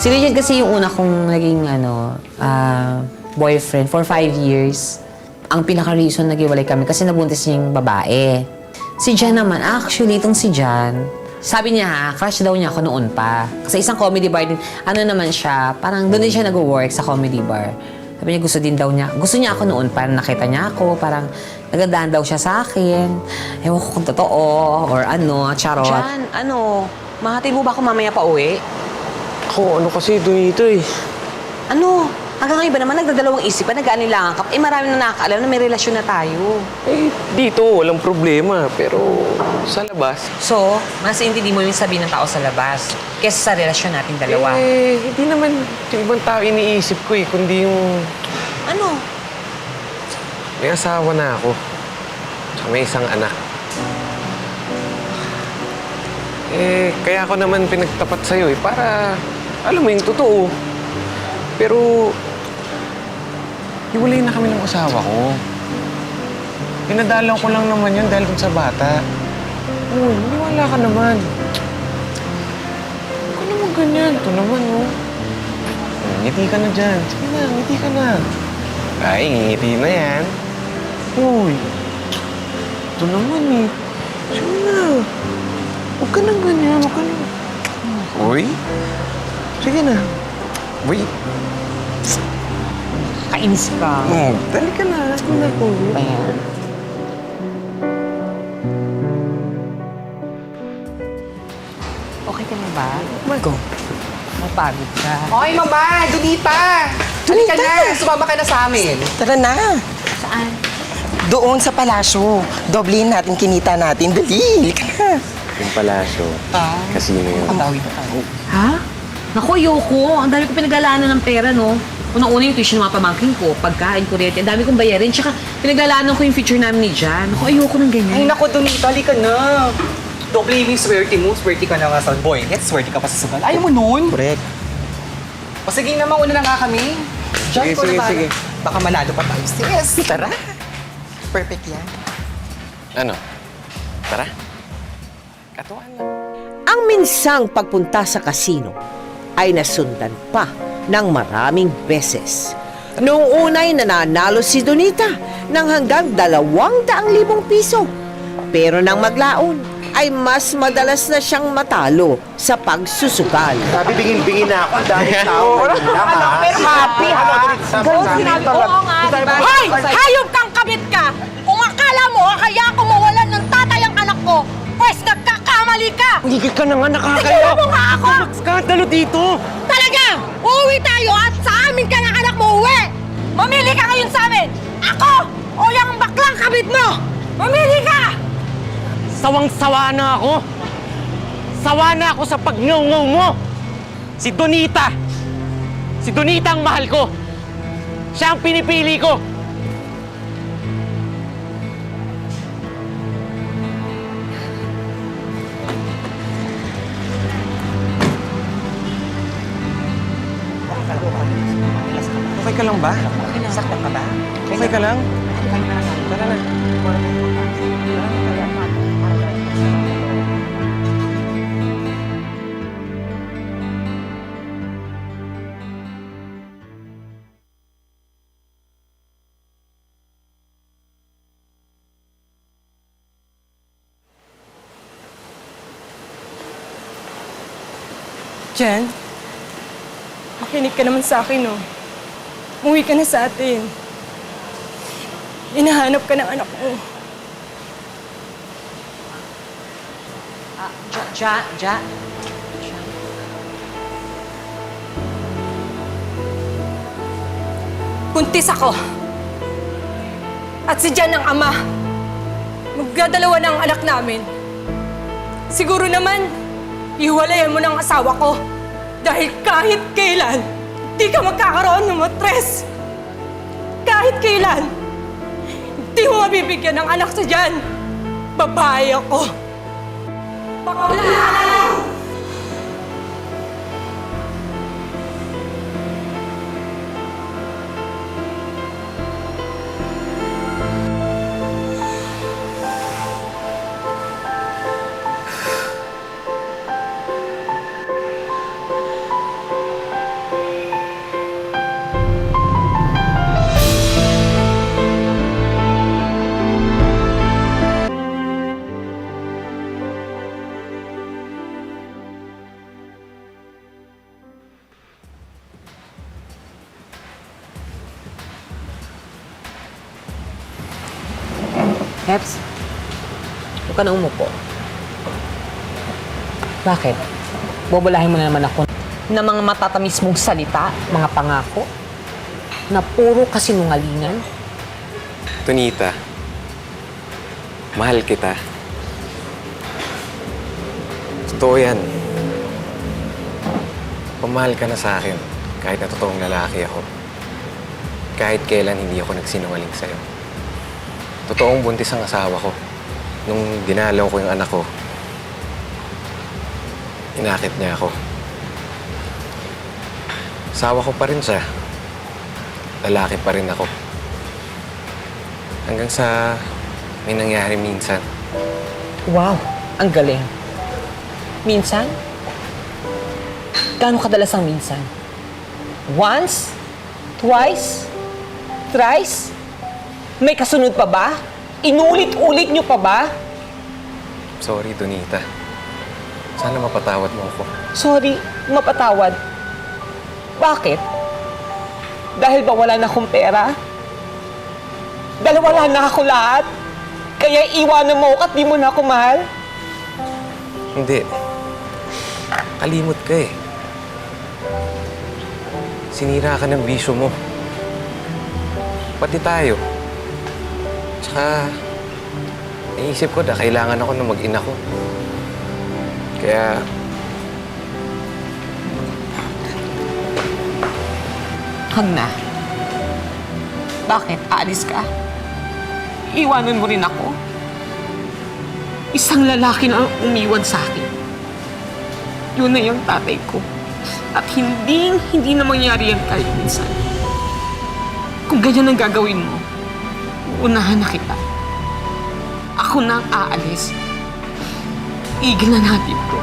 Si Regent kasi yung una kong naging boyfriend for 5 years. Ang pinaka-reason naghiwalay kami kasi nabuntis niya yung babae. Si Jan naman, actually, itong si Jan, sabi niya crush daw niya ako noon pa. Kasi isang comedy bar din, ano naman siya, parang doon din siya nag-work sa comedy bar. Sabi niya gusto din daw niya, gusto niya ako noon pa, nakita niya ako, parang nagandahan daw siya sa akin. Ewan ko kung totoo, or charot. Jan, mahatid mo ba ako mamaya pa uwi? Ako, kasi Donito eh. Hanggang ngayon ba naman nagdadalawang isip pa, nag-aanilangan ka? Marami na nakakaalam na may relasyon na tayo. Dito, walang problema. Pero sa labas... So, mas intindi mo yung sabihin ng tao sa labas kesa sa relasyon nating dalawa. Hindi naman yung ibang tao iniisip ko eh, kundi yung... May asawa na ako. Tsaka may isang anak. Kaya ako naman pinagtapat sa'yo eh, para alam mo yung totoo. Pero, hiwalay na kami ng asawa ko. Pinadalaw ko lang naman yun dahil dun sa bata. Maniwala ka naman. Huwag ka naman ganyan. Ito naman, ngiti ka na dyan. Sige na, ngiti ka na. Ay, ngiti na yan. Uy, ito naman eh. Sige na. Huwag ka nang ganyan, huwag ka nang... Uy, sige na. Wait. Kainis ka. Dali ka na. Sige na po. Ayan. Okay ka na ba? Go. Mapagod ka. Hoy, Mama! Donita! Halika na! Sumama ka na sa amin. Tara na. Saan? Doon sa palasyo. Doblehin natin kinita natin. Dali. Halika na. Yung palasyo. Kasino yun. Patawid na tayo. Ha? Naku, ayoko. Ang dami ko pinaglalaanan ng pera, no? Unang-una yung tuition ng mga pamangkin ko, pagkain, kuryente, ang dami kong bayarin. Tsaka pinaglalaanan ko yung future namin ni Jan. Naku, ayoko ng ganyan. Ay, naku, Donita, halika na. Doble yung swerte mo. Swerte ka na nga sa boy. Get swerte ka pa sa sugal. Ayaw mo nun. Correct. O sige naman, una na nga kami. Diyan ko na tayo. sige. Baka manalo pa tayo. Yes. Tara. Perfect yan. Ano? Tara. Katuan lang. Ang minsang pagpunta sa kasino ay nasundan pa ng maraming beses. Noong unay nananalo si Donita ng hanggang 200,000 piso. Pero nang maglaon, ay mas madalas na siyang matalo sa pagsusugal. Sabi, bingin-bingin na ako. Ang daming tao. Pero happy ha. Oo nga, diba? Hoy! Hayop kang kabit ka! Kung akala mo, kaya ako mawalan ng tatay ang anak ko, pues nagkakamali ka! Higit ka na nga, nakakaya. Tignan mo nga ako! Skandalo dito. Talaga! Uuwi tayo at sa amin ka ng anak mo uwi! Mamili ka ngayon sa amin! Ako o yung baklang kabit mo! Mamili ka! Sawang-sawa na ako. Sawa na ako sa pagngaw-ngaw mo. Si Donita. Si Donita ang mahal ko. Siya ang pinipili ko. Okay ka lang ba? Saktan ka ba? Okay ka lang? Tara na. Jan, makinig ka naman sa akin, no? Umuwi ka na sa atin. Hinahanap ka ng anak mo. Ja. Buntis ako. At si Jan ang ama. Magdadalawa na ang anak namin. Siguro naman, ihiwalayan mo ng asawa ko. Dahil kahit kailan, di ka magkakaroon ng matres. Kahit kailan, di mo mabibigyan ng anak sa Jan. Babae ako. Bakla! Heps, huwag ka na umupo. Bakit? Bobolahin mo na naman ako ng mga matatamis mong salita, mga pangako, na puro kasinungalingan. Donita, mahal kita. Totoo yan. Pamahal ka na sa akin kahit na totoong lalaki ako. Kahit kailan hindi ako nagsinungaling sa'yo. Totoong buntis ang asawa ko. Nung dinalaw ko yung anak ko, inakit niya ako. Asawa ko pa rin siya. Lalaki pa rin ako. Hanggang sa may nangyari minsan. Wow, ang galing. Minsan? Gaano kadalas ang minsan? Once? Twice? Thrice? May kasunod pa ba? Inulit-ulit niyo pa ba? Sorry, Donita. Sana mapatawad mo ako. Sorry, mapatawad. Bakit? Dahil ba wala na akong pera? Dahil wala na ako lahat? Kaya iwanan mo ako at di mo na ako mahal? Hindi. Kalimot ka eh. Sinira ka ng bisyo mo. Pati tayo. Tsaka, naisip ko na kailangan ako na mag-ina ko. Kaya, Hag na. Bakit? Aalis ka? Iwanan mo rin ako? Isang lalaki na ang umiwan sa akin. Yun na yung tatay ko. At hindi na mangyari yan kahit minsan. Kung ganyan ang gagawin mo, uunahan na kita. Ako na ang aalis. Igil na natin to.